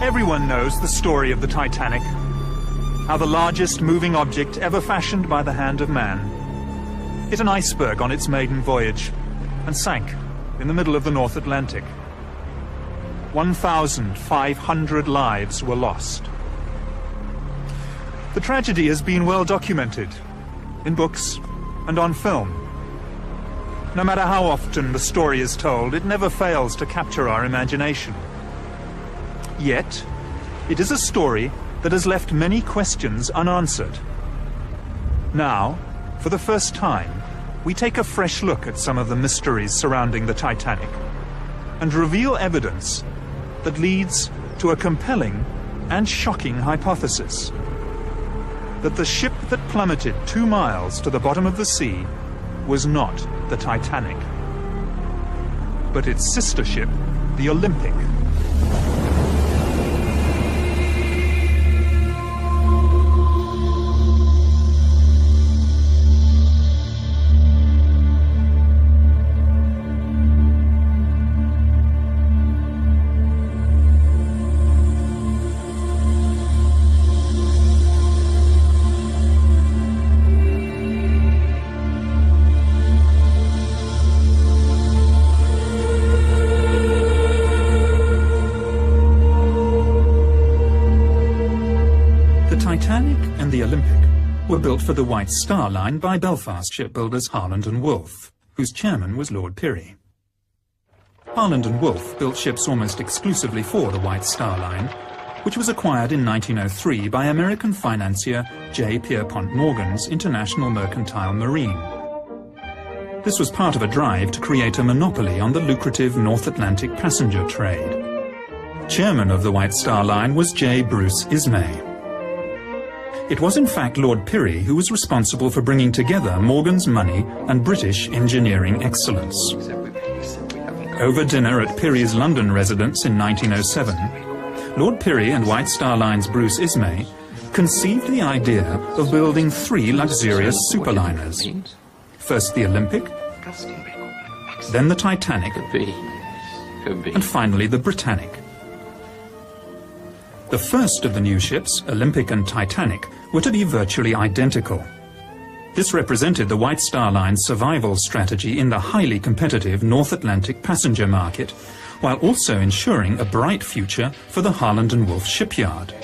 Everyone knows the story of the Titanic, how the largest moving object ever fashioned by the hand of man hit an iceberg on its maiden voyage and sank in the middle of the North Atlantic. 1,500 lives were lost. The tragedy has been well documented in books and on film. No matter how often the story is told, it never fails to capture our imagination. Yet, it is a story that has left many questions unanswered. Now, for the first time, we take a fresh look at some of the mysteries surrounding the Titanic and reveal evidence that leads to a compelling and shocking hypothesis: that the ship that plummeted 2 miles to the bottom of the sea was not the Titanic, but its sister ship, the Olympic. Titanic and the Olympic were built for the White Star Line by Belfast shipbuilders Harland and Wolff, whose chairman was Lord Pirrie. Harland and Wolff built ships almost exclusively for the White Star Line, which was acquired in 1903 by American financier J. Pierpont Morgan's International Mercantile Marine. This was part of a drive to create a monopoly on the lucrative North Atlantic passenger trade. Chairman of the White Star Line was J. Bruce Ismay. It was in fact Lord Pirrie who was responsible for bringing together Morgan's money and British engineering excellence. Over dinner at Pirrie's London residence in 1907, Lord Pirrie and White Star Line's Bruce Ismay conceived the idea of building 3 luxurious superliners. First the Olympic, then the Titanic, and finally the Britannic. The first of the new ships, Olympic and Titanic, were to be virtually identical. This represented the White Star Line's survival strategy in the highly competitive North Atlantic passenger market, while also ensuring a bright future for the Harland and Wolff shipyard.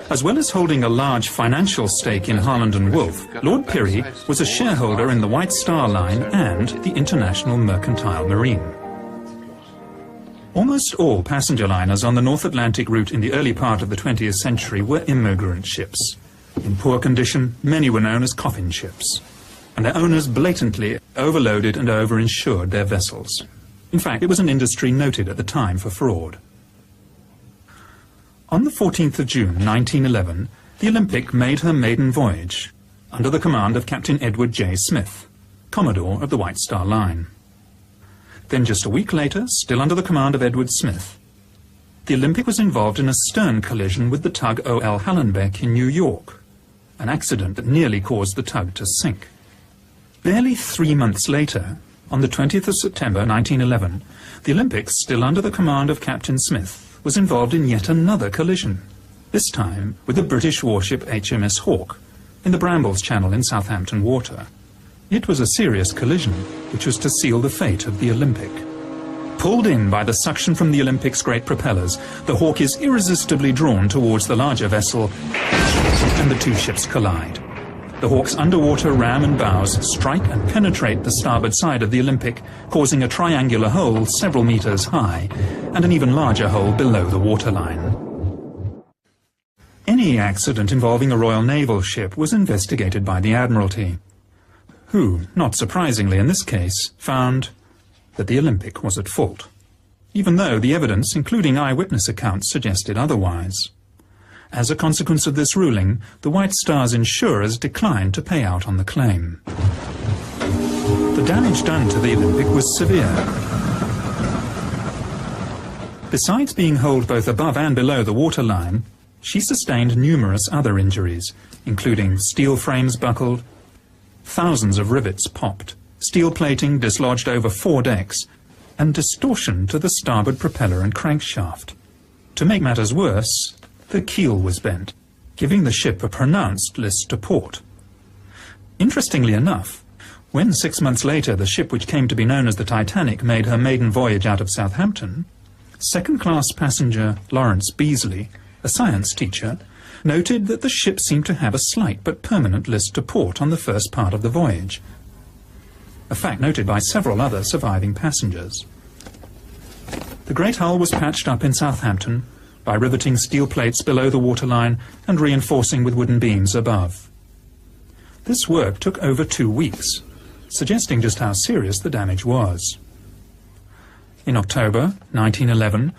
As well as holding a large financial stake in Harland and Wolff, Lord Pirrie was a shareholder in the White Star Line and the International Mercantile Marine. Almost all passenger liners on the North Atlantic route in the early part of the 20th century were immigrant ships. In poor condition, many were known as coffin ships, and their owners blatantly overloaded and overinsured their vessels. In fact, it was an industry noted at the time for fraud. On the 14th of June 1911, the Olympic made her maiden voyage, under the command of Captain Edward J. Smith, Commodore of the White Star Line. Then just a week later, still under the command of Edward Smith, the Olympic was involved in a stern collision with the tug O.L. Hallenbeck in New York, an accident that nearly caused the tug to sink. Barely 3 months later, on the 20th of September 1911, the Olympic, still under the command of Captain Smith, was involved in yet another collision, this time with the British warship HMS Hawke in the Brambles Channel in Southampton Water. It was a serious collision, which was to seal the fate of the Olympic. Pulled in by the suction from the Olympic's great propellers, the Hawke is irresistibly drawn towards the larger vessel, and the 2 ships collide. The Hawke's underwater ram and bows strike and penetrate the starboard side of the Olympic, causing a triangular hole several meters high, and an even larger hole below the waterline. Any accident involving a Royal Naval ship was investigated by the Admiralty, who, not surprisingly in this case, found that the Olympic was at fault, even though the evidence, including eyewitness accounts, suggested otherwise. As a consequence of this ruling, the White Star's insurers declined to pay out on the claim. The damage done to the Olympic was severe. Besides being holed both above and below the waterline, she sustained numerous other injuries, including steel frames buckled, thousands of rivets popped, steel plating dislodged over 4 decks, and distortion to the starboard propeller and crankshaft. To make matters worse, the keel was bent, giving the ship a pronounced list to port. Interestingly enough, when 6 months later the ship which came to be known as the Titanic made her maiden voyage out of Southampton, second-class passenger Lawrence Beasley, a science teacher, noted that the ship seemed to have a slight but permanent list to port on the first part of the voyage, a fact noted by several other surviving passengers. The great hull was patched up in Southampton by riveting steel plates below the waterline and reinforcing with wooden beams above. This work took over 2 weeks, suggesting just how serious the damage was. In October 1911,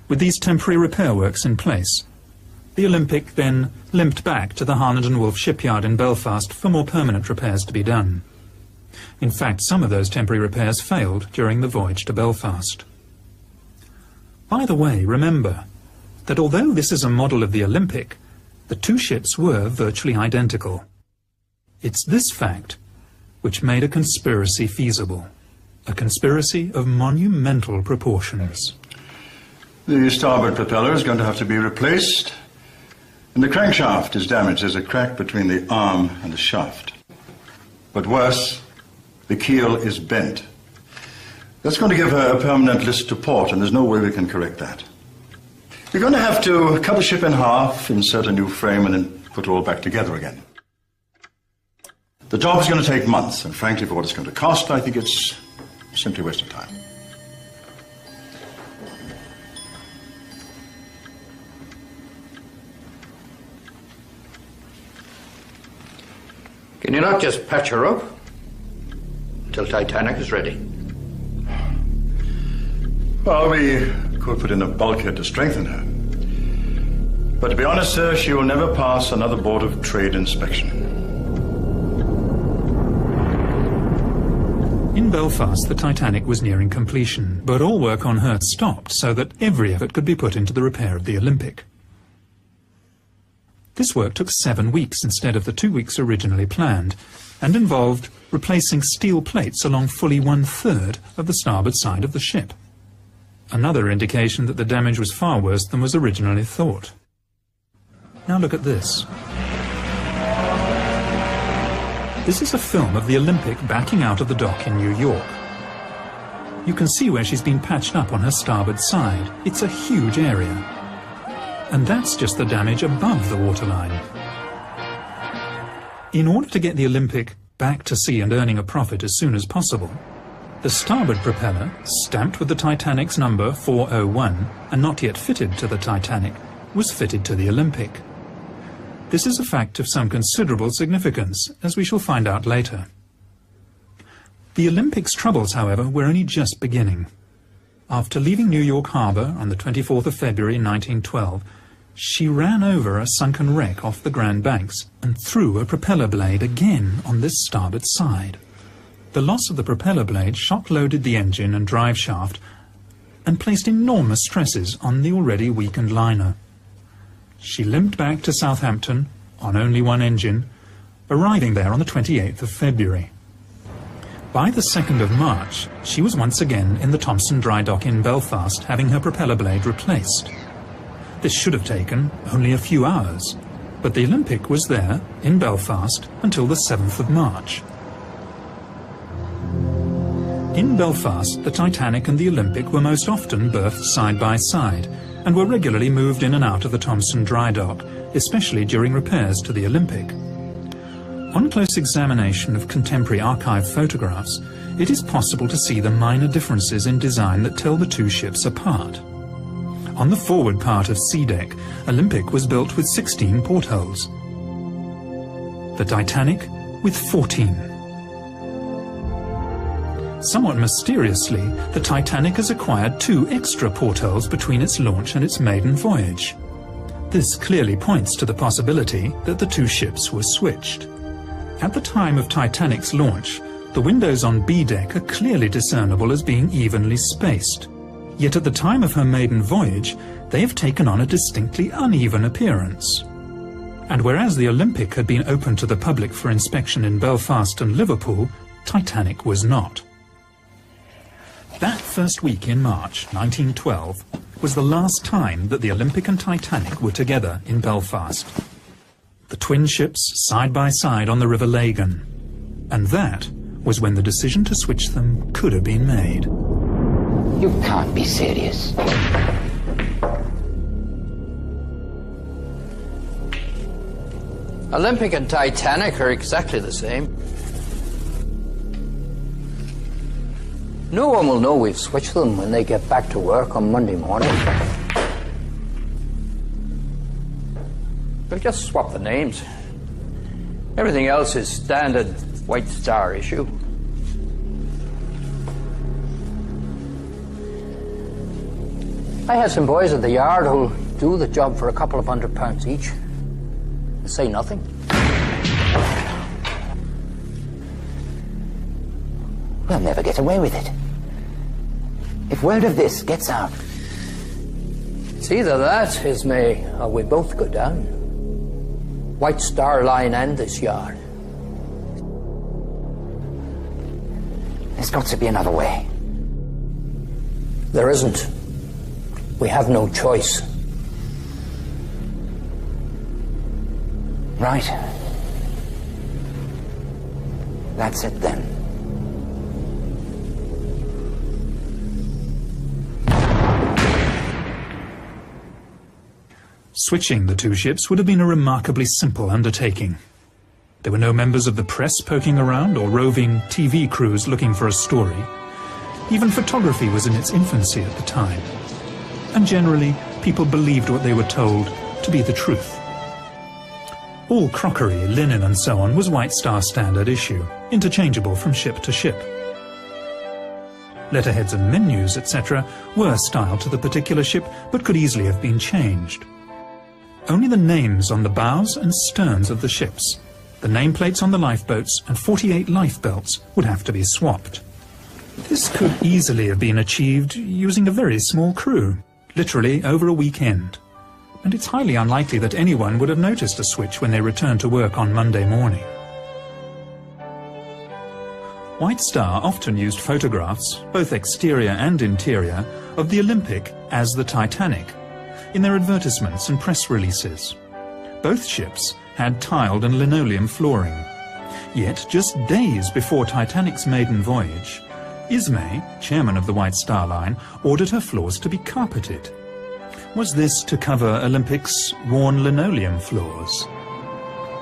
with these temporary repair works in place, the Olympic then limped back to the Harland and Wolff shipyard in Belfast for more permanent repairs to be done. In fact, some of those temporary repairs failed during the voyage to Belfast. By the way, remember that although this is a model of the Olympic, the two ships were virtually identical. It's this fact which made a conspiracy feasible, a conspiracy of monumental proportions. The starboard propeller is going to have to be replaced, and the crankshaft is damaged. There's a crack between the arm and the shaft. But worse, the keel is bent. That's going to give her a permanent list to port, and there's no way we can correct that. We're going to have to cut the ship in half, insert a new frame, and then put it all back together again. The job is going to take months, and frankly, for what it's going to cost, I think it's simply a waste of time. Can you not just patch her up until Titanic is ready? Well, we could put in a bulkhead to strengthen her. But to be honest, sir, she will never pass another Board of Trade inspection. In Belfast, the Titanic was nearing completion, but all work on her stopped so that every effort could be put into the repair of the Olympic. This work took 7 weeks instead of the 2 weeks originally planned, and involved replacing steel plates along fully 1/3 of the starboard side of the ship. Another indication that the damage was far worse than was originally thought. Now look at this. This is a film of the Olympic backing out of the dock in New York. You can see where she's been patched up on her starboard side. It's a huge area. And that's just the damage above the waterline. In order to get the Olympic back to sea and earning a profit as soon as possible, the starboard propeller, stamped with the Titanic's number 401 and not yet fitted to the Titanic, was fitted to the Olympic. This is a fact of some considerable significance, as we shall find out later. The Olympic's troubles, however, were only just beginning. After leaving New York Harbor on the 24th of February 1912, she ran over a sunken wreck off the Grand Banks and threw a propeller blade again on this starboard side. The loss of the propeller blade shock-loaded the engine and drive shaft and placed enormous stresses on the already weakened liner. She limped back to Southampton on only one engine, arriving there on the 28th of February. By the 2nd of March, she was once again in the Thompson dry dock in Belfast, having her propeller blade replaced. This should have taken only a few hours, but the Olympic was there in Belfast until the 7th of March. In Belfast, the Titanic and the Olympic were most often berthed side by side and were regularly moved in and out of the Thompson dry dock, especially during repairs to the Olympic. On close examination of contemporary archive photographs, it is possible to see the minor differences in design that tell the two ships apart. On the forward part of Sea Deck, Olympic was built with 16 portholes. The Titanic with 14. Somewhat mysteriously, the Titanic has acquired 2 extra portholes between its launch and its maiden voyage. This clearly points to the possibility that the two ships were switched. At the time of Titanic's launch, the windows on B deck are clearly discernible as being evenly spaced. Yet at the time of her maiden voyage, they have taken on a distinctly uneven appearance. And whereas the Olympic had been open to the public for inspection in Belfast and Liverpool, Titanic was not. That first week in March 1912, was the last time that the Olympic and Titanic were together in Belfast. The twin ships side by side on the River Lagan. And that was when the decision to switch them could have been made. You can't be serious. Olympic and Titanic are exactly the same. No one will know we've switched them when they get back to work on Monday morning. We'll just swap the names. Everything else is standard White Star issue. I have some boys at the yard who'll do the job for a couple of £100 each. And say nothing. We'll never get away with it. If word of this gets out... It's either that, Ismay, or we both go down. White Star Line and this yard. There's got to be another way. There isn't. We have no choice. Right. That's it then. Switching the two ships would have been a remarkably simple undertaking. There were no members of the press poking around or roving TV crews looking for a story. Even photography was in its infancy at the time. And generally, people believed what they were told to be the truth. All crockery, linen and so on was White Star standard issue, interchangeable from ship to ship. Letterheads and menus, etc. were styled to the particular ship, but could easily have been changed. Only the names on the bows and sterns of the ships, the nameplates on the lifeboats and 48 lifebelts would have to be swapped. This could easily have been achieved using a very small crew, literally over a weekend. And it's highly unlikely that anyone would have noticed a switch when they returned to work on Monday morning. White Star often used photographs, both exterior and interior, of the Olympic as the Titanic, in their advertisements and press releases. Both ships had tiled and linoleum flooring. Yet, just days before Titanic's maiden voyage, Ismay, chairman of the White Star Line, ordered her floors to be carpeted. Was this to cover Olympic's worn linoleum floors?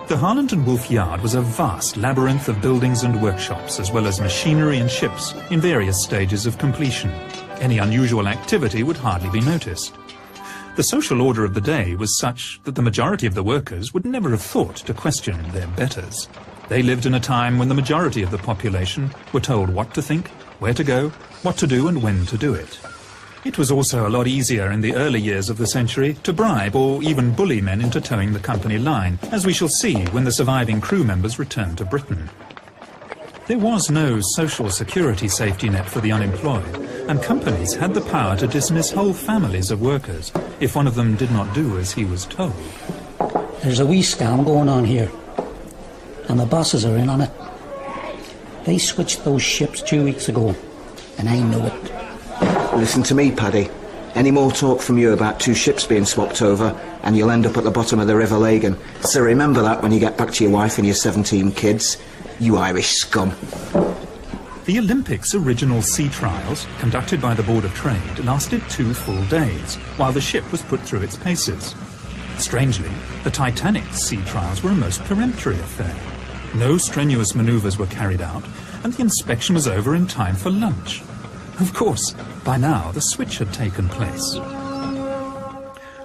The Harland and Wolff yard was a vast labyrinth of buildings and workshops, as well as machinery and ships in various stages of completion. Any unusual activity would hardly be noticed. The social order of the day was such that the majority of the workers would never have thought to question their betters. They lived in a time when the majority of the population were told what to think, where to go, what to do and when to do it. It was also a lot easier in the early years of the century to bribe or even bully men into towing the company line, as we shall see when the surviving crew members returned to Britain. There was no social security safety net for the unemployed, and companies had the power to dismiss whole families of workers if one of them did not do as he was told. There's a wee scam going on here, and the bosses are in on it. They switched those ships 2 weeks ago, and I know it. Listen to me, Paddy. Any more talk from you about two ships being swapped over, and you'll end up at the bottom of the River Lagan. So remember that when you get back to your wife and your 17 kids, you Irish scum. The Olympics' original sea trials, conducted by the Board of Trade, lasted 2 full days, while the ship was put through its paces. Strangely, the Titanic's sea trials were a most peremptory affair. No strenuous manoeuvres were carried out, and the inspection was over in time for lunch. Of course, by now the switch had taken place.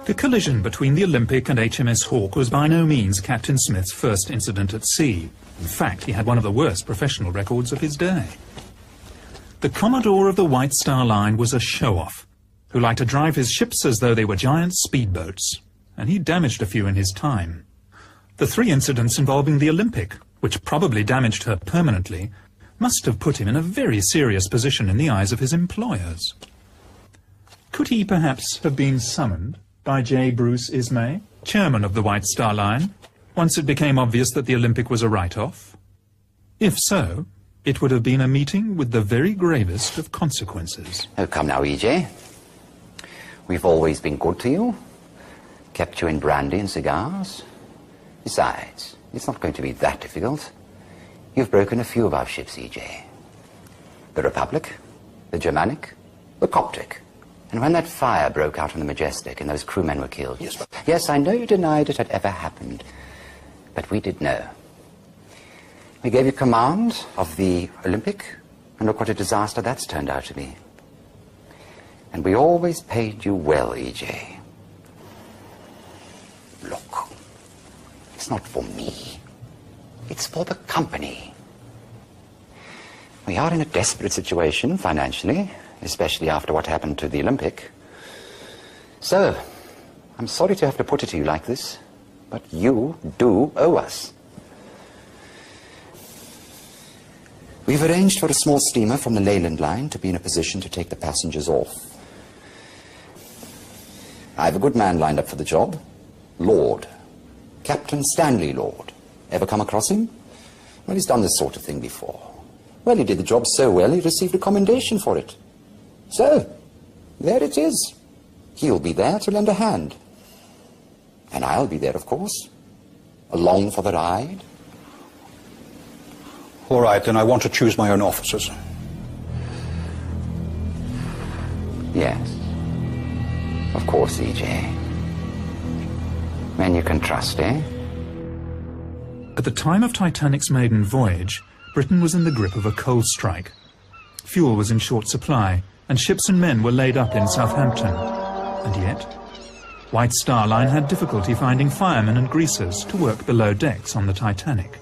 The collision between the Olympic and HMS Hawke was by no means Captain Smith's first incident at sea. In fact, he had one of the worst professional records of his day. The Commodore of the White Star Line was a show-off, who liked to drive his ships as though they were giant speedboats, and he damaged a few in his time. The 3 incidents involving the Olympic, which probably damaged her permanently, must have put him in a very serious position in the eyes of his employers. Could he perhaps have been summoned by J. Bruce Ismay, chairman of the White Star Line, once it became obvious that the Olympic was a write-off? If so, it would have been a meeting with the very gravest of consequences. Oh, come now, E.J. We've always been good to you, kept you in brandy and cigars. Besides, it's not going to be that difficult. You've broken a few of our ships, EJ. The Republic, the Germanic, the Coptic. And when that fire broke out on the Majestic and those crewmen were killed... Yes, I know you denied it had ever happened, but we did know. We gave you command of the Olympic, and look what a disaster that's turned out to be. And we always paid you well, EJ. Look, it's not for me. It's for the company. We are in a desperate situation financially, especially after what happened to the Olympic. So, I'm sorry to have to put it to you like this, but you do owe us. We've arranged for a small steamer from the Leyland line to be in a position to take the passengers off. I have a good man lined up for the job. Lord. Captain Stanley Lord. Ever come across him? Well, he's done this sort of thing before. Well, he did the job so well, he received a commendation for it. So, there it is. He'll be there to lend a hand. And I'll be there, of course. Along for the ride. All right, then I want to choose my own officers. Yes. Of course, EJ. Men you can trust, eh? At the time of Titanic's maiden voyage, Britain was in the grip of a coal strike. Fuel was in short supply, and ships and men were laid up in Southampton. And yet, White Star Line had difficulty finding firemen and greasers to work below decks on the Titanic.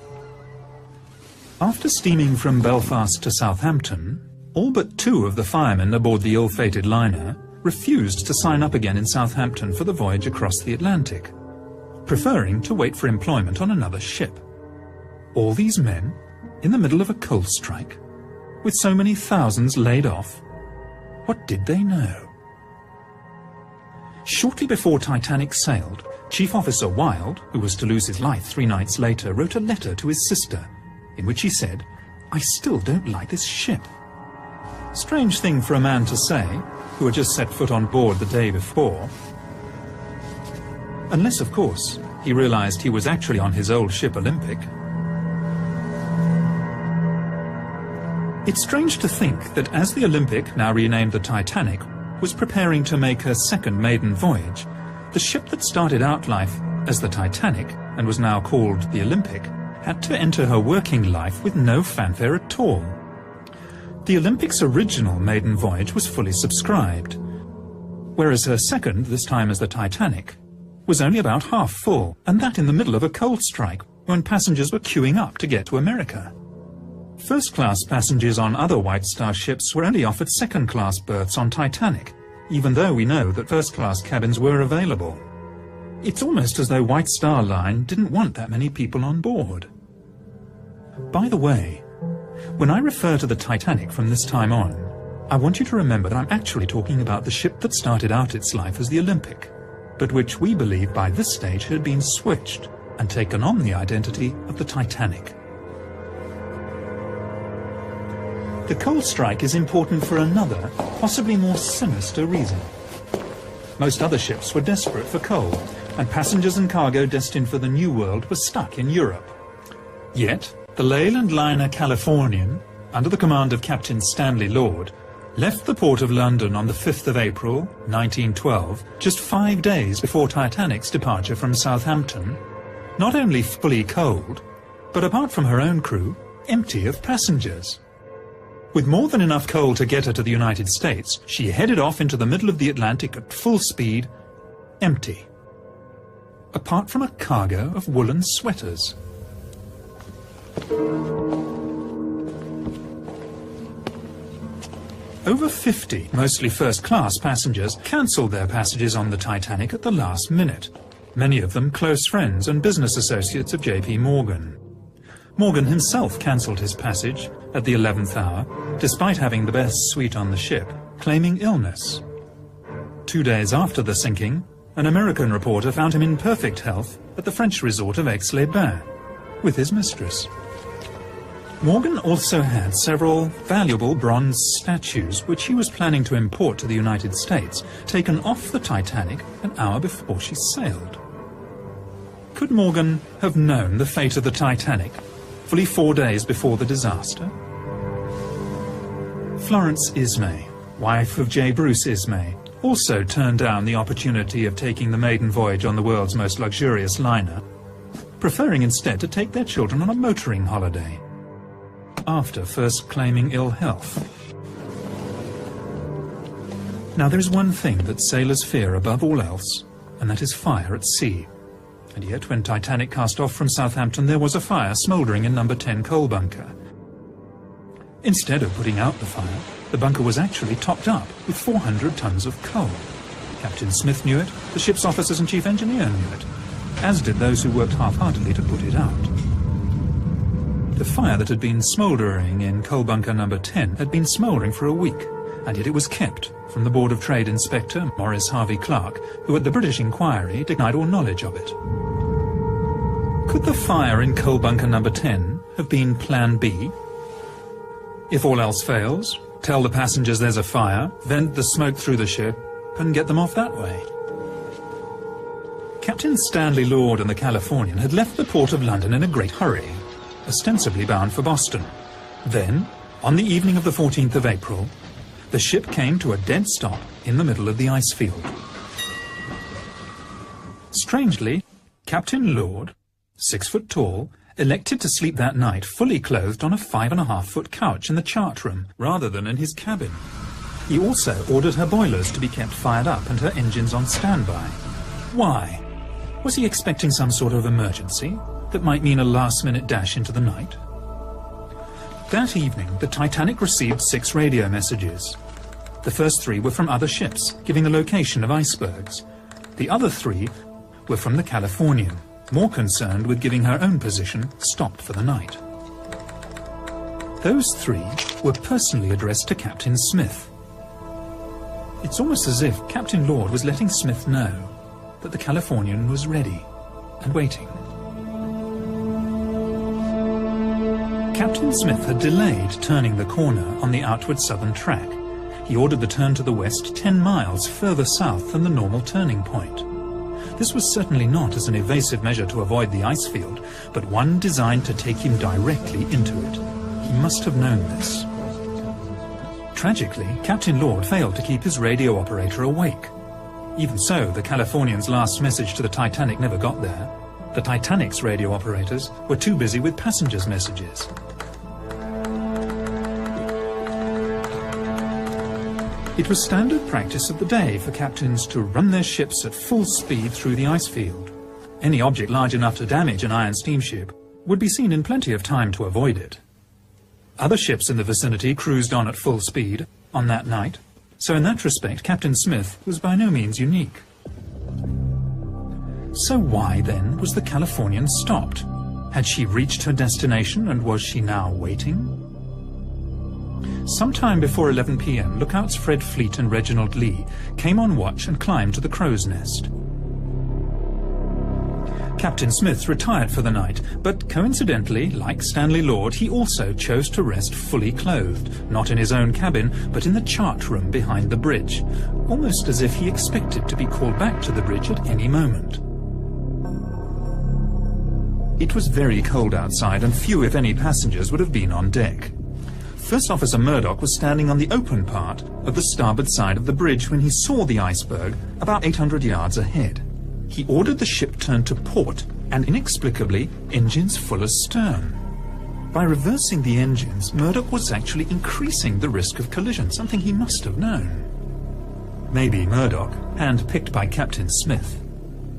After steaming from Belfast to Southampton, all but 2 of the firemen aboard the ill-fated liner refused to sign up again in Southampton for the voyage across the Atlantic, preferring to wait for employment on another ship. All these men, in the middle of a coal strike, with so many thousands laid off, what did they know? Shortly before Titanic sailed, Chief Officer Wilde, who was to lose his life 3 nights later, wrote a letter to his sister, in which he said, "I still don't like this ship." Strange thing for a man to say, who had just set foot on board the day before. Unless, of course, he realized he was actually on his old ship Olympic. It's strange to think that as the Olympic, now renamed the Titanic, was preparing to make her second maiden voyage, the ship that started out life as the Titanic and was now called the Olympic had to enter her working life with no fanfare at all. The Olympic's original maiden voyage was fully subscribed, whereas her second, this time as the Titanic, was only about half full, and that in the middle of a coal strike when passengers were queuing up to get to America. First-class passengers on other White Star ships were only offered second-class berths on Titanic, even though we know that first-class cabins were available. It's almost as though White Star Line didn't want that many people on board. By the way, when I refer to the Titanic from this time on, I want you to remember that I'm actually talking about the ship that started out its life as the Olympic, but which we believe by this stage had been switched and taken on the identity of the Titanic. The coal strike is important for another, possibly more sinister reason. Most other ships were desperate for coal, and passengers and cargo destined for the New World were stuck in Europe. Yet, the Leyland liner Californian, under the command of Captain Stanley Lord, left the port of London on the 5th of April, 1912, just 5 days before Titanic's departure from Southampton, not only fully coaled, but apart from her own crew, empty of passengers. With more than enough coal to get her to the United States, she headed off into the middle of the Atlantic at full speed, empty. Apart from a cargo of woolen sweaters. Over 50, mostly first-class passengers, cancelled their passages on the Titanic at the last minute, many of them close friends and business associates of J.P. Morgan. Morgan himself cancelled his passage at the 11th hour, despite having the best suite on the ship, claiming illness. 2 days after the sinking, an American reporter found him in perfect health at the French resort of Aix-les-Bains, with his mistress. Morgan also had several valuable bronze statues which he was planning to import to the United States, taken off the Titanic an hour before she sailed. Could Morgan have known the fate of the Titanic fully 4 days before the disaster? Florence Ismay, wife of J. Bruce Ismay, also turned down the opportunity of taking the maiden voyage on the world's most luxurious liner, preferring instead to take their children on a motoring holiday, after first claiming ill health. Now there is one thing that sailors fear above all else, and that is fire at sea. And yet when Titanic cast off from Southampton, there was a fire smouldering in number 10 coal bunker. Instead of putting out the fire, the bunker was actually topped up with 400 tons of coal. Captain Smith knew it, the ship's officers and chief engineer knew it, as did those who worked half-heartedly to put it out. The fire that had been smouldering in coal bunker number 10 had been smouldering for a week, and yet it was kept from the Board of Trade Inspector, Maurice Harvey Clark, who at the British inquiry denied all knowledge of it. Could the fire in coal bunker number 10 have been Plan B? If all else fails, tell the passengers there's a fire, vent the smoke through the ship, and get them off that way. Captain Stanley Lord and the Californian had left the port of London in a great hurry, ostensibly bound for Boston. Then, on the evening of the 14th of April, the ship came to a dead stop in the middle of the ice field. Strangely, Captain Lord, 6 foot tall, elected to sleep that night fully clothed on a 5.5-foot couch in the chart room, rather than in his cabin. He also ordered her boilers to be kept fired up and her engines on standby. Why? Was he expecting some sort of emergency that might mean a last-minute dash into the night? That evening, the Titanic received 6 radio messages. The first 3 were from other ships, giving the location of icebergs. The other 3 were from the Californian, more concerned with giving her own position, stopped for the night. Those 3 were personally addressed to Captain Smith. It's almost as if Captain Lord was letting Smith know that the Californian was ready and waiting. Captain Smith had delayed turning the corner on the outward southern track. He ordered the turn to the west 10 miles further south than the normal turning point. This was certainly not as an evasive measure to avoid the ice field, but one designed to take him directly into it. He must have known this. Tragically, Captain Lord failed to keep his radio operator awake. Even so, the Californian's last message to the Titanic never got there. The Titanic's radio operators were too busy with passengers' messages. It was standard practice of the day for captains to run their ships at full speed through the ice field. Any object large enough to damage an iron steamship would be seen in plenty of time to avoid it. Other ships in the vicinity cruised on at full speed on that night, so in that respect Captain Smith was by no means unique. So why, then, was the Californian stopped? Had she reached her destination, and was she now waiting? Sometime before 11 p.m, lookouts Fred Fleet and Reginald Lee came on watch and climbed to the crow's nest. Captain Smith retired for the night, but coincidentally, like Stanley Lord, he also chose to rest fully clothed, not in his own cabin, but in the chart room behind the bridge, almost as if he expected to be called back to the bridge at any moment. It was very cold outside, and few, if any, passengers would have been on deck. First Officer Murdoch was standing on the open part of the starboard side of the bridge when he saw the iceberg about 800 yards ahead. He ordered the ship turned to port, and inexplicably, engines full astern. By reversing the engines, Murdoch was actually increasing the risk of collision, something he must have known. Maybe Murdoch, hand-picked by Captain Smith,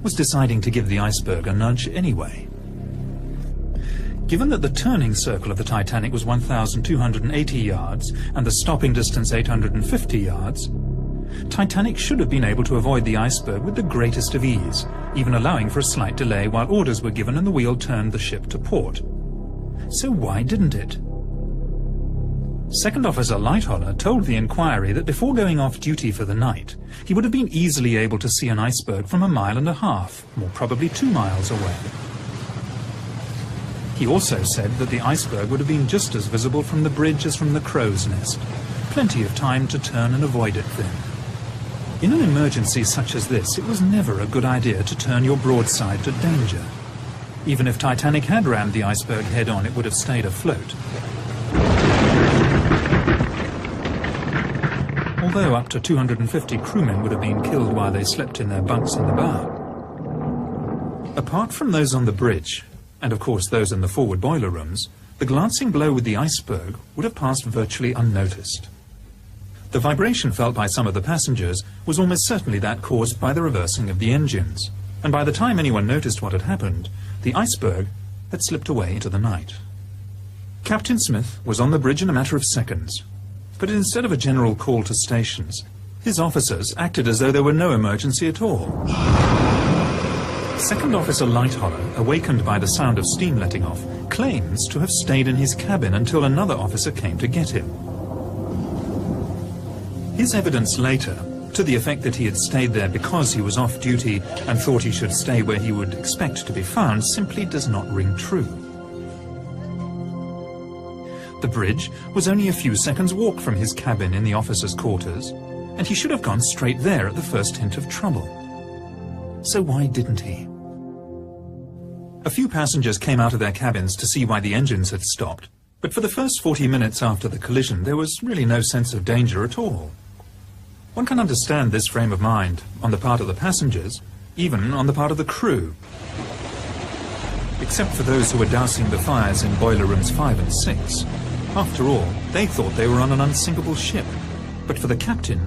was deciding to give the iceberg a nudge anyway. Given that the turning circle of the Titanic was 1,280 yards and the stopping distance 850 yards, Titanic should have been able to avoid the iceberg with the greatest of ease, even allowing for a slight delay while orders were given and the wheel turned the ship to port. So why didn't it? Second Officer Lightoller told the inquiry that before going off duty for the night, he would have been easily able to see an iceberg from 1.5 miles, more probably 2 miles away. He also said that the iceberg would have been just as visible from the bridge as from the crow's nest. Plenty of time to turn and avoid it then. In an emergency such as this, it was never a good idea to turn your broadside to danger. Even if Titanic had rammed the iceberg head-on, it would have stayed afloat. Although up to 250 crewmen would have been killed while they slept in their bunks in the bow. Apart from those on the bridge, and of course those in the forward boiler rooms, the glancing blow with the iceberg would have passed virtually unnoticed. The vibration felt by some of the passengers was almost certainly that caused by the reversing of the engines, and by the time anyone noticed what had happened, the iceberg had slipped away into the night. Captain Smith was on the bridge in a matter of seconds, but instead of a general call to stations, his officers acted as though there were no emergency at all. Second Officer Lighthollow, awakened by the sound of steam letting off, claims to have stayed in his cabin until another officer came to get him. His evidence later, to the effect that he had stayed there because he was off duty and thought he should stay where he would expect to be found, simply does not ring true. The bridge was only a few seconds' walk from his cabin in the officers' quarters, and he should have gone straight there at the first hint of trouble. So why didn't he? A few passengers came out of their cabins to see why the engines had stopped, but for the first 40 minutes after the collision there was really no sense of danger at all. One can understand this frame of mind on the part of the passengers, even on the part of the crew. Except for those who were dousing the fires in boiler rooms 5 and 6. After all, they thought they were on an unsinkable ship. But for the captain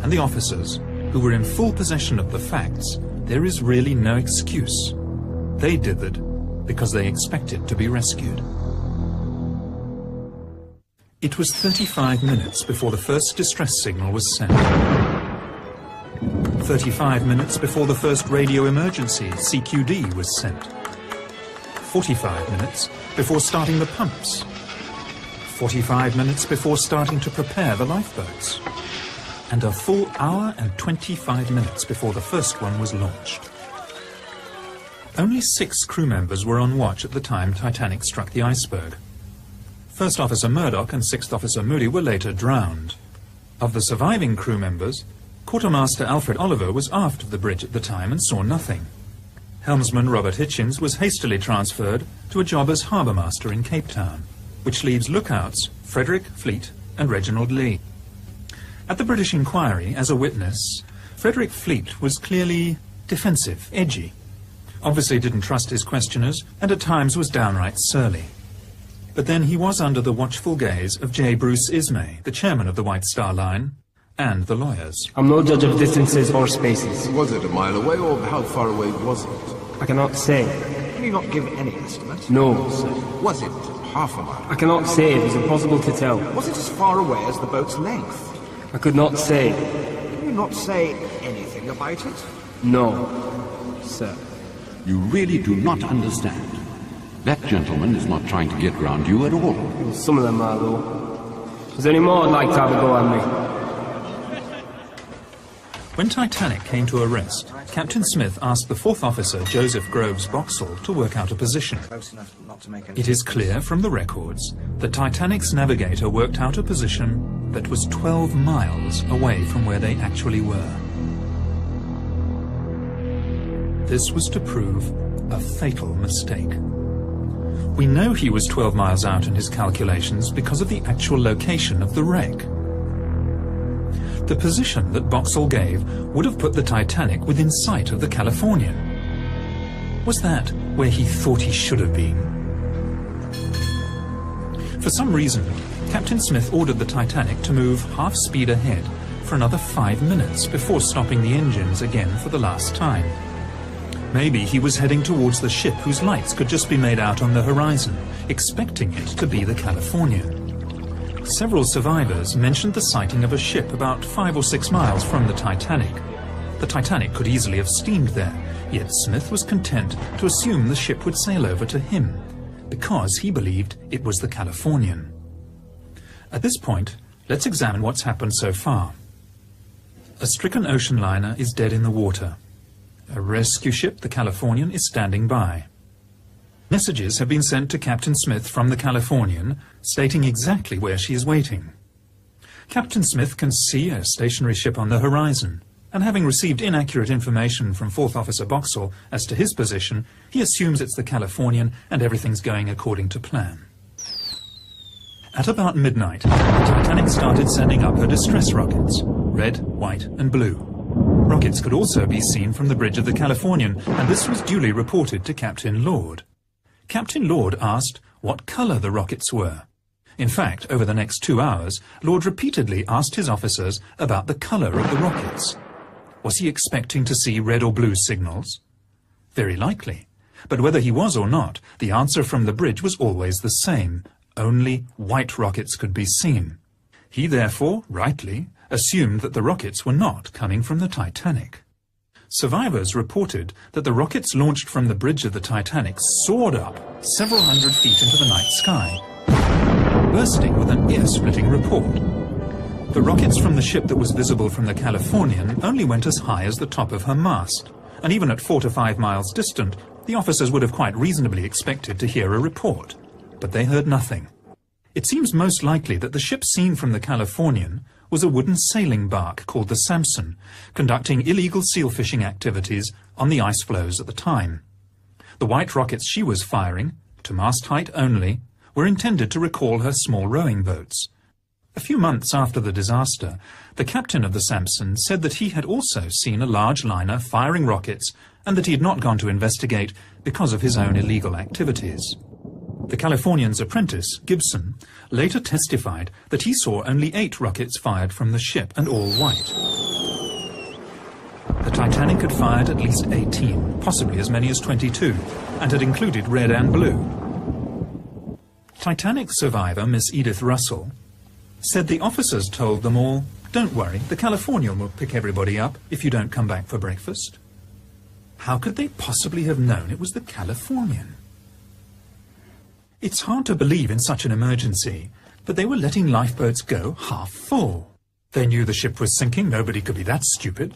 and the officers, who were in full possession of the facts, there is really no excuse. They did it because they expected to be rescued. It was 35 minutes before the first distress signal was sent. 35 minutes before the first radio emergency, CQD, was sent. 45 minutes before starting the pumps. 45 minutes before starting to prepare the lifeboats. And a full hour and 25 minutes before the first one was launched. Only 6 crew members were on watch at the time Titanic struck the iceberg. First Officer Murdoch and Sixth Officer Moody were later drowned. Of the surviving crew members, Quartermaster Alfred Oliver was aft of the bridge at the time and saw nothing. Helmsman Robert Hitchins was hastily transferred to a job as harbour master in Cape Town, which leaves lookouts Frederick, Fleet and Reginald Lee. At the British inquiry, as a witness, Frederick Fleet was clearly defensive, edgy, obviously didn't trust his questioners, and at times was downright surly. But then he was under the watchful gaze of J. Bruce Ismay, the chairman of the White Star Line, and the lawyers. I'm no judge of distances or spaces. Was it a mile away, or how far away was it? I cannot say. Can you not give any estimate? No, sir. Was it half a mile? I cannot say. It is impossible to tell. Was it as far away as the boat's length? I could not say. Can you not say anything about it? No, sir. You really do not understand. That gentleman is not trying to get round you at all. Some of them are, though. Is there any more I'd like to have a go at me? When Titanic came to a rest, Captain Smith asked the 4th Officer, Joseph Groves Boxall, to work out a position. It is clear from the records that Titanic's navigator worked out a position that was 12 miles away from where they actually were. This was to prove a fatal mistake. We know he was 12 miles out in his calculations because of the actual location of the wreck. The position that Boxall gave would have put the Titanic within sight of the Californian. Was that where he thought he should have been? For some reason, Captain Smith ordered the Titanic to move half speed ahead for another 5 minutes before stopping the engines again for the last time. Maybe he was heading towards the ship whose lights could just be made out on the horizon, expecting it to be the Californian. Several survivors mentioned the sighting of a ship about 5 or 6 miles from the Titanic. The Titanic could easily have steamed there, yet Smith was content to assume the ship would sail over to him, because he believed it was the Californian. At this point, let's examine what's happened so far. A stricken ocean liner is dead in the water. A rescue ship, the Californian, is standing by. Messages have been sent to Captain Smith from the Californian, stating exactly where she is waiting. Captain Smith can see a stationary ship on the horizon, and having received inaccurate information from 4th Officer Boxall as to his position, he assumes it's the Californian and everything's going according to plan. At about midnight, the Titanic started sending up her distress rockets, red, white and blue. Rockets could also be seen from the bridge of the Californian, and this was duly reported to Captain Lord. Captain Lord asked what colour the rockets were. In fact, over the next 2 hours, Lord repeatedly asked his officers about the colour of the rockets. Was he expecting to see red or blue signals? Very likely. But whether he was or not, the answer from the bridge was always the same. Only white rockets could be seen. He therefore, rightly, assumed that the rockets were not coming from the Titanic. Survivors reported that the rockets launched from the bridge of the Titanic soared up several hundred feet into the night sky, bursting with an ear-splitting report. The rockets from the ship that was visible from the Californian only went as high as the top of her mast, and even at 4 to 5 miles distant, the officers would have quite reasonably expected to hear a report. But they heard nothing. It seems most likely that the ship seen from the Californian was a wooden sailing bark called the Samson, conducting illegal seal fishing activities on the ice floes at the time. The white rockets she was firing, to mast height only, were intended to recall her small rowing boats. A few months after the disaster, the captain of the Samson said that he had also seen a large liner firing rockets and that he had not gone to investigate because of his own illegal activities. The Californian's apprentice, Gibson, later testified that he saw only 8 rockets fired from the ship, and all white. The Titanic had fired at least 18, possibly as many as 22, and had included red and blue. Titanic survivor Miss Edith Russell said the officers told them all, "Don't worry, the Californian will pick everybody up if you don't come back for breakfast." How could they possibly have known it was the Californian? It's hard to believe in such an emergency, but they were letting lifeboats go half full. They knew the ship was sinking, nobody could be that stupid.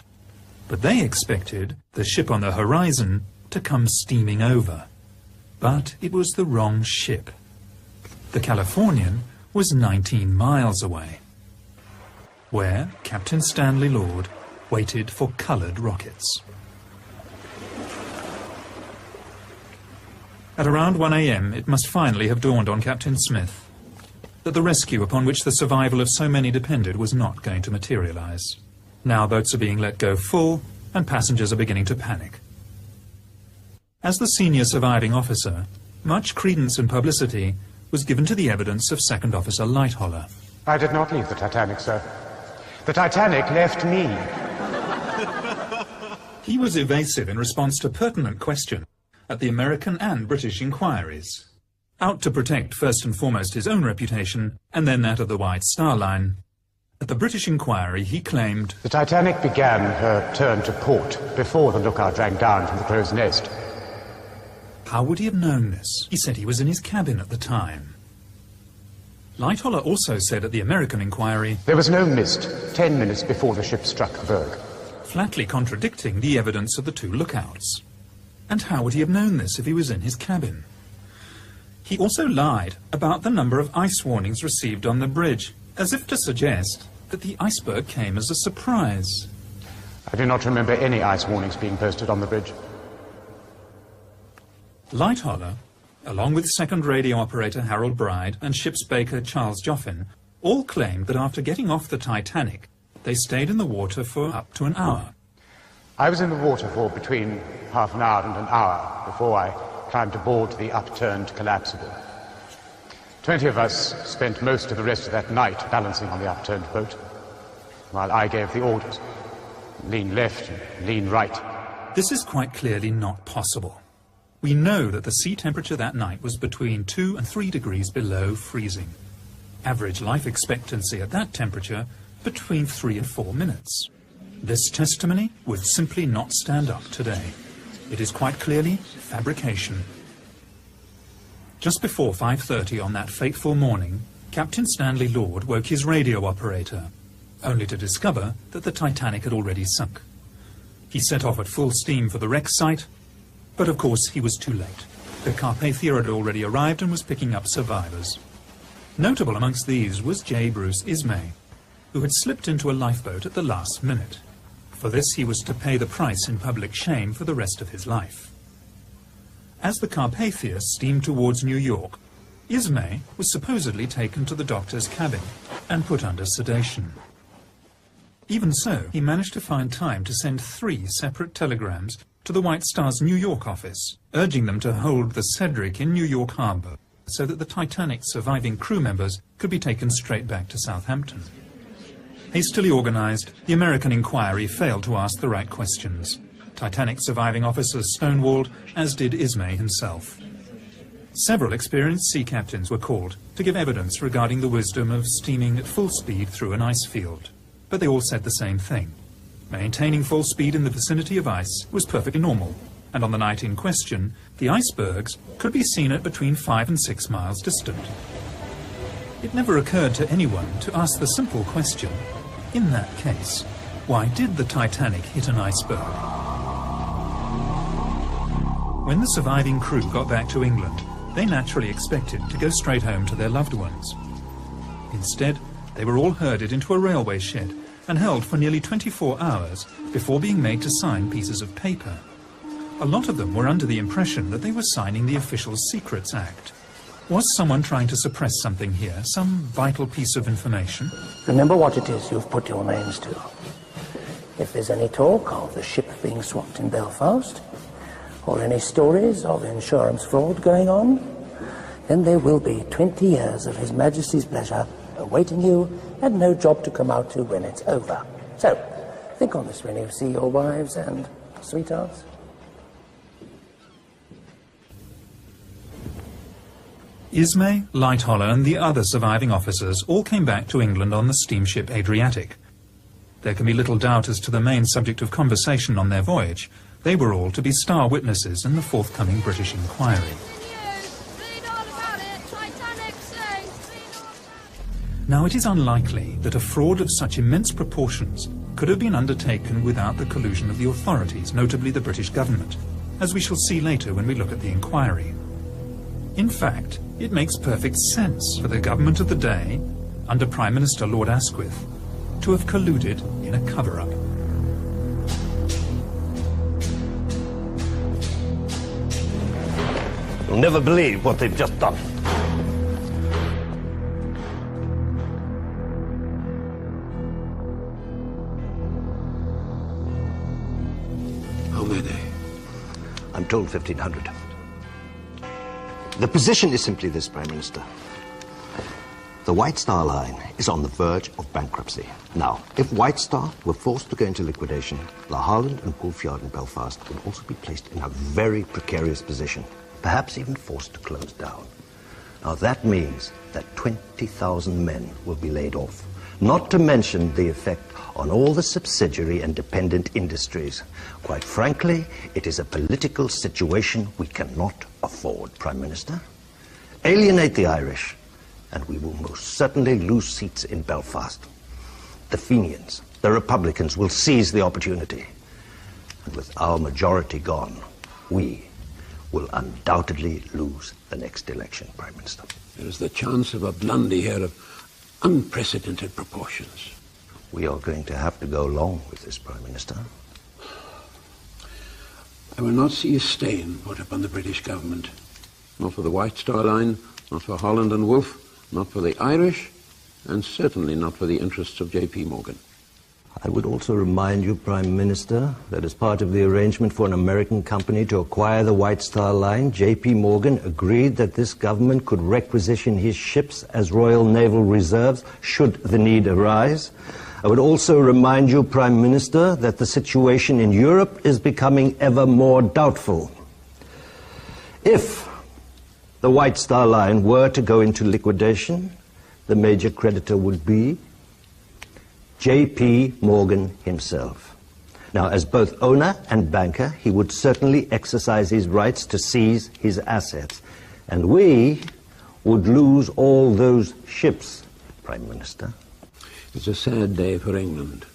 But they expected the ship on the horizon to come steaming over. But it was the wrong ship. The Californian was 19 miles away, where Captain Stanley Lord waited for coloured rockets. At around 1 a.m., it must finally have dawned on Captain Smith that the rescue upon which the survival of so many depended was not going to materialize. Now boats are being let go full, and passengers are beginning to panic. As the senior surviving officer, much credence and publicity was given to the evidence of Second Officer Lightholler. I did not leave the Titanic, sir. The Titanic left me. He was evasive in response to pertinent questions at the American and British inquiries. Out to protect first and foremost his own reputation, and then that of the White Star Line. At the British inquiry, he claimed, "The Titanic began her turn to port before the lookout rang down from the crow's nest." How would he have known this? He said he was in his cabin at the time. Lightholler also said at the American inquiry, "There was no mist 10 minutes before the ship struck the berg," flatly contradicting the evidence of the 2 lookouts. And how would he have known this if he was in his cabin? He also lied about the number of ice warnings received on the bridge, as if to suggest that the iceberg came as a surprise. "I do not remember any ice warnings being posted on the bridge." Lightholler, along with second radio operator Harold Bride and ship's baker Charles Joffin, all claimed that after getting off the Titanic, they stayed in the water for up to an hour. "I was in the water for between half an hour and an hour before I climbed aboard the upturned collapsible. 20 of us spent most of the rest of that night balancing on the upturned boat, while I gave the orders. Lean left and lean right." This is quite clearly not possible. We know that the sea temperature that night was between 2 and 3 degrees below freezing. Average life expectancy at that temperature between 3 and 4 minutes. This testimony would simply not stand up today. It is quite clearly fabrication. Just before 5:30 on that fateful morning, Captain Stanley Lord woke his radio operator, only to discover that the Titanic had already sunk. He set off at full steam for the wreck site, but of course he was too late. The Carpathia had already arrived and was picking up survivors. Notable amongst these was J. Bruce Ismay, who had slipped into a lifeboat at the last minute. For this he was to pay the price in public shame for the rest of his life. As the Carpathia steamed towards New York, Ismay was supposedly taken to the doctor's cabin and put under sedation. Even so, he managed to find time to send 3 separate telegrams to the White Star's New York office, urging them to hold the Cedric in New York Harbor so that the Titanic's surviving crew members could be taken straight back to Southampton. Hastily organized, the American inquiry failed to ask the right questions. Titanic's surviving officers stonewalled, as did Ismay himself. Several experienced sea captains were called to give evidence regarding the wisdom of steaming at full speed through an ice field. But they all said the same thing. Maintaining full speed in the vicinity of ice was perfectly normal, and on the night in question, the icebergs could be seen at between 5 and 6 miles distant. It never occurred to anyone to ask the simple question, in that case, why did the Titanic hit an iceberg? When the surviving crew got back to England, they naturally expected to go straight home to their loved ones. Instead, they were all herded into a railway shed and held for nearly 24 hours before being made to sign pieces of paper. A lot of them were under the impression that they were signing the Official Secrets Act. Was someone trying to suppress something here, some vital piece of information? Remember what it is you've put your names to. If there's any talk of the ship being swapped in Belfast, or any stories of insurance fraud going on, then there will be 20 years of His Majesty's pleasure awaiting you and no job to come out to when it's over. So, think on this when you see your wives and sweethearts. Ismay, Lightoller and the other surviving officers all came back to England on the steamship Adriatic. There can be little doubt as to the main subject of conversation on their voyage. They were all to be star witnesses in the forthcoming British inquiry. Now, it is unlikely that a fraud of such immense proportions could have been undertaken without the collusion of the authorities, notably the British government, as we shall see later when we look at the inquiry. In fact, it makes perfect sense for the government of the day, under Prime Minister Lord Asquith, to have colluded in a cover-up. You'll never believe what they've just done. How many? I'm told 1,500. The position is simply this, Prime Minister. The White Star Line is on the verge of bankruptcy. Now, if White Star were forced to go into liquidation, La Holland and Wolf Yard in Belfast would also be placed in a very precarious position, perhaps even forced to close down. Now, that means that 20,000 men will be laid off, not to mention the effect on all the subsidiary and dependent industries. Quite frankly, it is a political situation we cannot afford, Prime Minister. Alienate the Irish, and we will most certainly lose seats in Belfast. The Fenians, the Republicans, will seize the opportunity. And with our majority gone, we will undoubtedly lose the next election, Prime Minister. There is the chance of a blunder here of unprecedented proportions. We are going to have to go along with this, Prime Minister. I will not see a stain put upon the British government. Not for the White Star Line, not for Holland and Wolf, not for the Irish, and certainly not for the interests of J.P. Morgan. I would also remind you, Prime Minister, that as part of the arrangement for an American company to acquire the White Star Line, J.P. Morgan agreed that this government could requisition his ships as Royal Naval Reserves should the need arise. I would also remind you, Prime Minister, that the situation in Europe is becoming ever more doubtful. If the White Star Line were to go into liquidation, the major creditor would be J.P. Morgan himself. Now, as both owner and banker, he would certainly exercise his rights to seize his assets. And we would lose all those ships, Prime Minister. It's a sad day for England,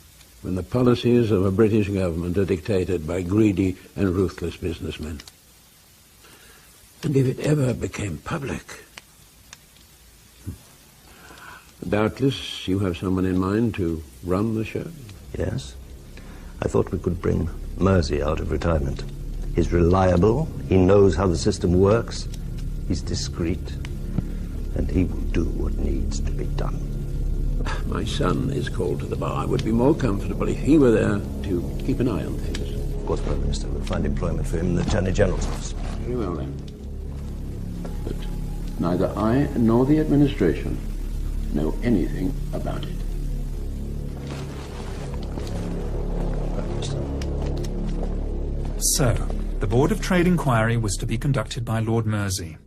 when the policies of a British government are dictated by greedy and ruthless businessmen. And if it ever became public... Doubtless you have someone in mind to run the show? Yes. I thought we could bring Mersey out of retirement. He's reliable, he knows how the system works, he's discreet, and he will do what needs to be done. My son is called to the bar. I would be more comfortable if he were there to keep an eye on things. Of course, Prime Minister, we'll find employment for him in the Attorney General's office. Very well, then. But neither I nor the administration know anything about it. So, the Board of Trade inquiry was to be conducted by Lord Mersey,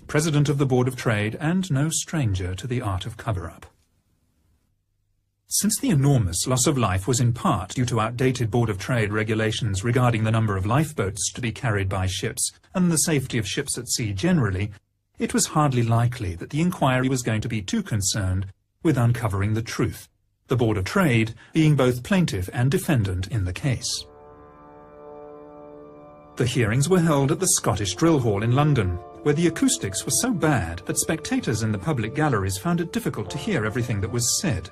President of the Board of Trade and no stranger to the art of cover-up. Since the enormous loss of life was in part due to outdated Board of Trade regulations regarding the number of lifeboats to be carried by ships and the safety of ships at sea generally, it was hardly likely that the inquiry was going to be too concerned with uncovering the truth, the Board of Trade being both plaintiff and defendant in the case. The hearings were held at the Scottish Drill Hall in London, where the acoustics were so bad that spectators in the public galleries found it difficult to hear everything that was said.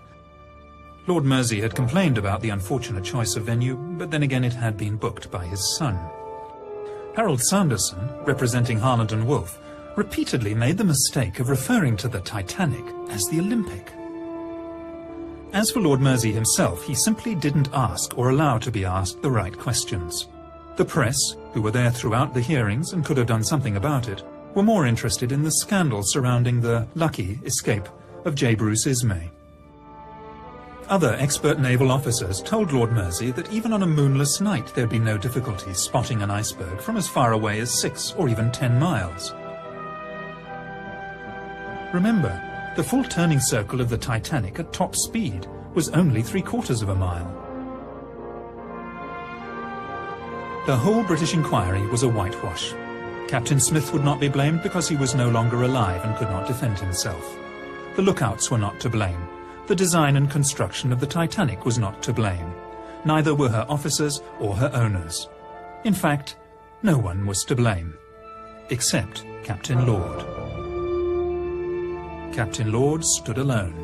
Lord Mersey had complained about the unfortunate choice of venue, but then again it had been booked by his son. Harold Sanderson, representing Harland and Wolff, repeatedly made the mistake of referring to the Titanic as the Olympic. As for Lord Mersey himself, he simply didn't ask or allow to be asked the right questions. The press, who were there throughout the hearings and could have done something about it, were more interested in the scandal surrounding the lucky escape of J. Bruce Ismay. Other expert naval officers told Lord Mersey that even on a moonless night there'd be no difficulty spotting an iceberg from as far away as 6 or even 10 miles. Remember, the full turning circle of the Titanic at top speed was only 3/4 of a mile. The whole British inquiry was a whitewash. Captain Smith would not be blamed because he was no longer alive and could not defend himself. The lookouts were not to blame. The design and construction of the Titanic was not to blame. Neither were her officers or her owners. In fact, no one was to blame, except Captain Lord. Captain Lord stood alone.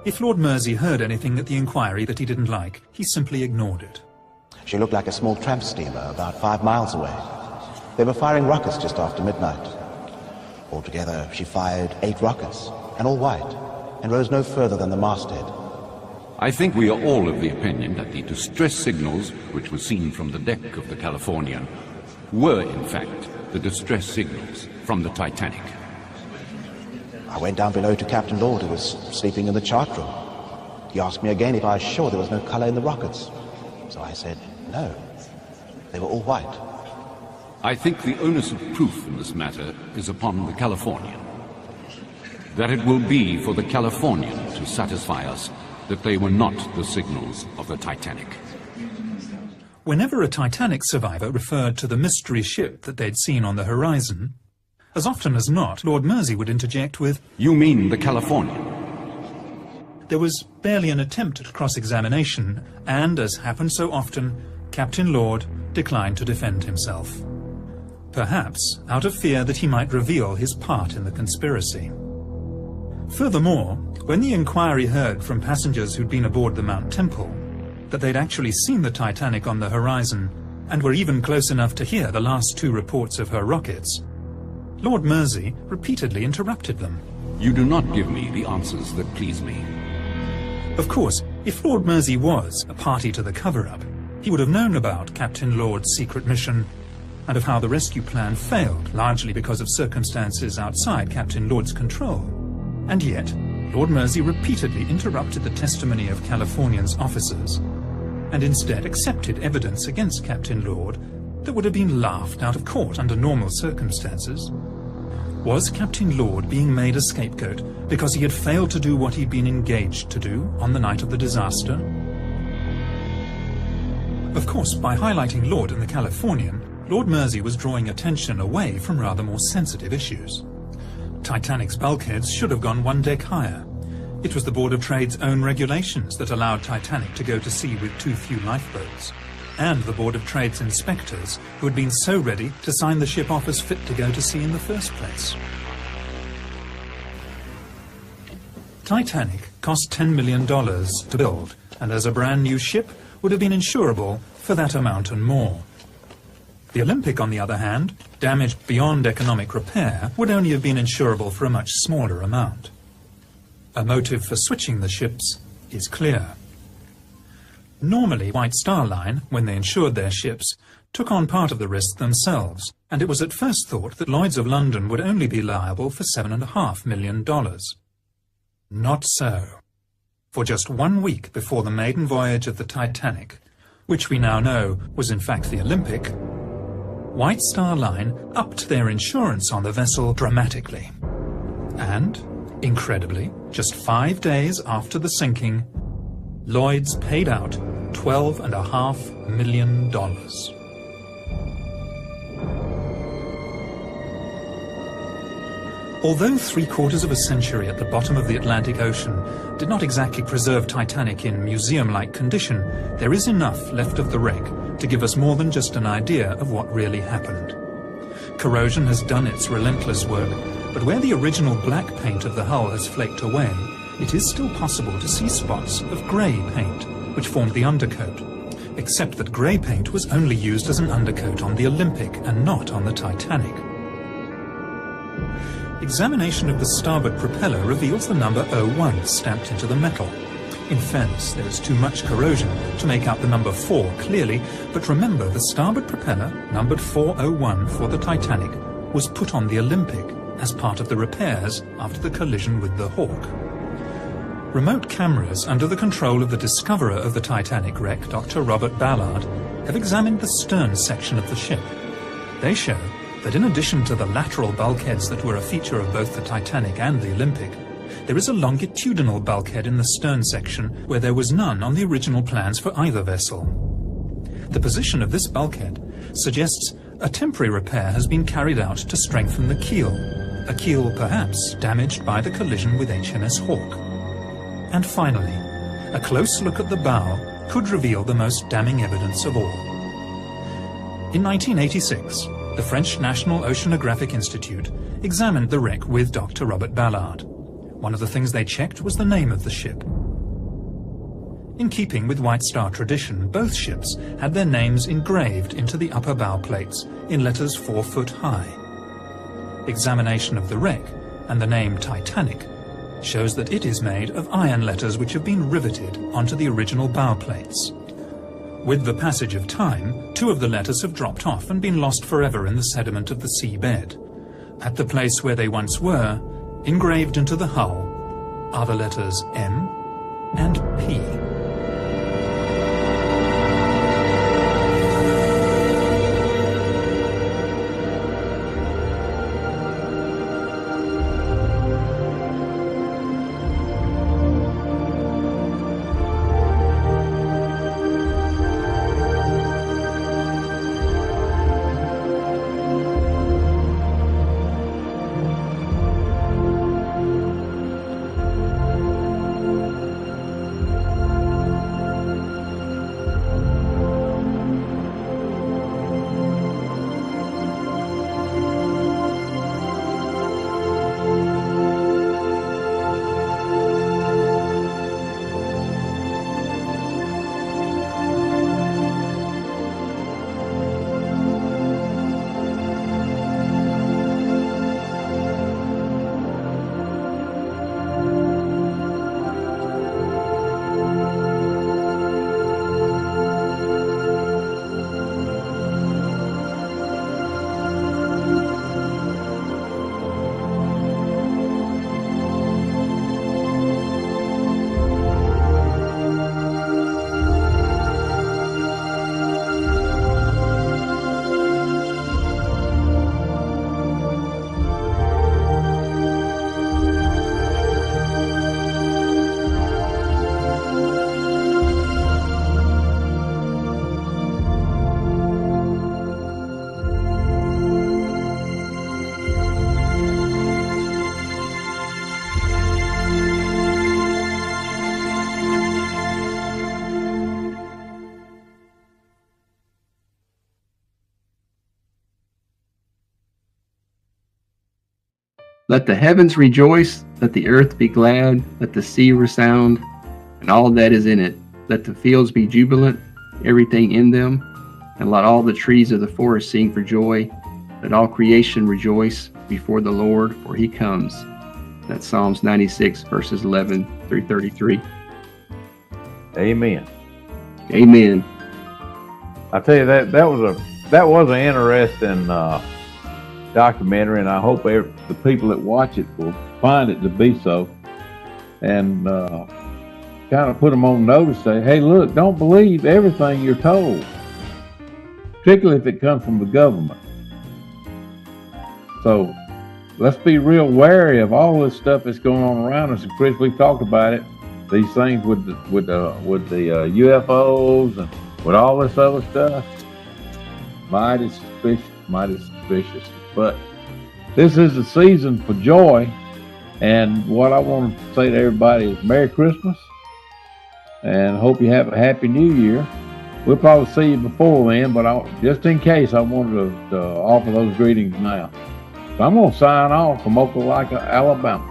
If Lord Mersey heard anything at the inquiry that he didn't like, he simply ignored it. She looked like a small tramp steamer about 5 miles away. They were firing rockets just after midnight. Altogether, she fired 8 rockets, and all white, and rose no further than the masthead. I think we are all of the opinion that the distress signals, which were seen from the deck of the Californian, were in fact the distress signals from the Titanic. I went down below to Captain Lord, who was sleeping in the chart room. He asked me again if I was sure there was no color in the rockets. So I said, no, they were all white. I think the onus of proof in this matter is upon the Californian. That it will be for the Californian to satisfy us that they were not the signals of the Titanic. Whenever a Titanic survivor referred to the mystery ship that they'd seen on the horizon, as often as not, Lord Mersey would interject with, "You mean the Californian?" There was barely an attempt at cross-examination, and, as happened so often, Captain Lord declined to defend himself. Perhaps out of fear that he might reveal his part in the conspiracy. Furthermore, when the inquiry heard from passengers who'd been aboard the Mount Temple that they'd actually seen the Titanic on the horizon and were even close enough to hear the last 2 reports of her rockets, Lord Mersey repeatedly interrupted them. You do not give me the answers that please me. Of course, if Lord Mersey was a party to the cover-up, he would have known about Captain Lord's secret mission and of how the rescue plan failed, largely because of circumstances outside Captain Lord's control. And yet, Lord Mersey repeatedly interrupted the testimony of Californian's officers and instead accepted evidence against Captain Lord that would have been laughed out of court under normal circumstances. Was Captain Lord being made a scapegoat because he had failed to do what he'd been engaged to do on the night of the disaster? Of course, by highlighting Lord and the Californian, Lord Mersey was drawing attention away from rather more sensitive issues. Titanic's bulkheads should have gone 1 deck higher. It was the Board of Trade's own regulations that allowed Titanic to go to sea with too few lifeboats. and the Board of Trade's inspectors, who had been so ready to sign the ship off as fit to go to sea in the first place. Titanic cost $10 million to build, and as a brand new ship would have been insurable for that amount and more. The Olympic, on the other hand, damaged beyond economic repair, would only have been insurable for a much smaller amount. A motive for switching the ships is clear. Normally, White Star Line, when they insured their ships, took on part of the risk themselves, and it was at first thought that Lloyd's of London would only be liable for $7.5 million. Not so. For just 1 week before the maiden voyage of the Titanic, which we now know was in fact the Olympic, White Star Line upped their insurance on the vessel dramatically. And, incredibly, just 5 days after the sinking, Lloyd's paid out $12.5 million. Although 3/4 of a century at the bottom of the Atlantic Ocean did not exactly preserve Titanic in museum-like condition, there is enough left of the wreck to give us more than just an idea of what really happened. Corrosion has done its relentless work, but where the original black paint of the hull has flaked away, it is still possible to see spots of grey paint, which formed the undercoat, except that grey paint was only used as an undercoat on the Olympic and not on the Titanic. Examination of the starboard propeller reveals the number 01 stamped into the metal. In fairness, there is too much corrosion to make out the number 4 clearly, but remember the starboard propeller, numbered 401 for the Titanic, was put on the Olympic as part of the repairs after the collision with the Hawk. Remote cameras under the control of the discoverer of the Titanic wreck, Dr. Robert Ballard, have examined the stern section of the ship. They show that in addition to the lateral bulkheads that were a feature of both the Titanic and the Olympic, there is a longitudinal bulkhead in the stern section where there was none on the original plans for either vessel. The position of this bulkhead suggests a temporary repair has been carried out to strengthen the keel, a keel perhaps damaged by the collision with HMS Hawk. And finally, a close look at the bow could reveal the most damning evidence of all. In 1986, the French National Oceanographic Institute examined the wreck with Dr. Robert Ballard. One of the things they checked was the name of the ship. In keeping with White Star tradition, both ships had their names engraved into the upper bow plates in letters 4 foot high. Examination of the wreck and the name Titanic shows that it is made of iron letters which have been riveted onto the original bow plates. With the passage of time, 2 of the letters have dropped off and been lost forever in the sediment of the seabed. At the place where they once were, engraved into the hull, are the letters M and P. Let the heavens rejoice, let the earth be glad, let the sea resound, and all that is in it. Let the fields be jubilant, everything in them, and let all the trees of the forest sing for joy. Let all creation rejoice before the Lord, for he comes. That's Psalms 96, verses 11 through 33. Amen. Amen. I tell you, that was an interesting documentary, and I hope the people that watch it will find it to be so, and kind of put them on notice. Say, hey, look, don't believe everything you're told, particularly if it comes from the government. So let's be real wary of all this stuff that's going on around us. And Chris, we've talked about it. These things with the UFOs and with all this other stuff. Mighty suspicious. But this is the season for joy. And what I want to say to everybody is Merry Christmas. And hope you have a Happy New Year. We'll probably see you before then, but just in case, I wanted to offer those greetings now. So I'm going to sign off from Opelika, Alabama.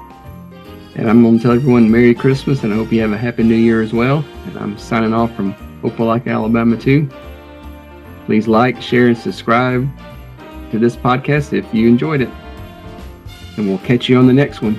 And I'm going to tell everyone Merry Christmas, and I hope you have a Happy New Year as well. And I'm signing off from Opelika, Alabama too. Please like, share, and subscribe to this podcast if you enjoyed it. And we'll catch you on the next one.